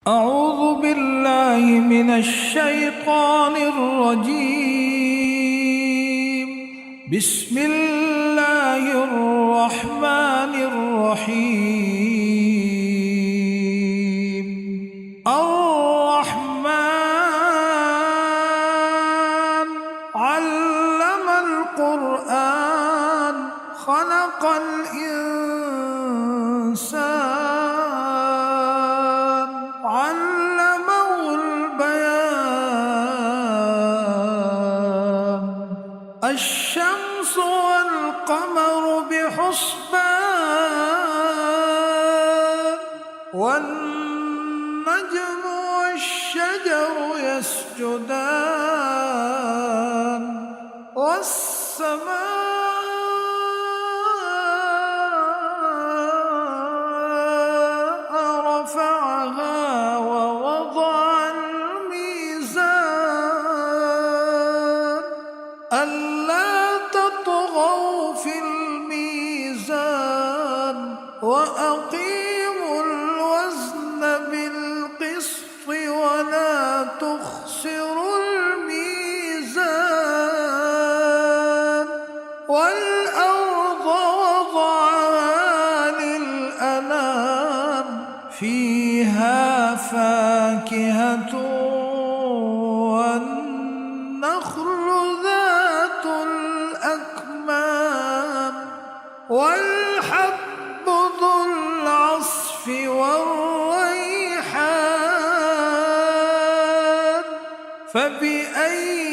أعوذ بالله من الشيطان الرجيم. بسم الله الرحمن الرحيم. الرحمن علم القرآن خلق الإنسان علمه البيان. الشمس والقمر بحسبان والنجم والشجر يسجدان والسماء رفعها ووضع الميزان ألا تطغوا في الميزان وأقيموا الوزن بالقسط ولا تخسروا الميزان. والأرض وضعها للأنام فيها فاكهة والنخل ذات الأكمام والحب ذو العصف والريحان. فبأي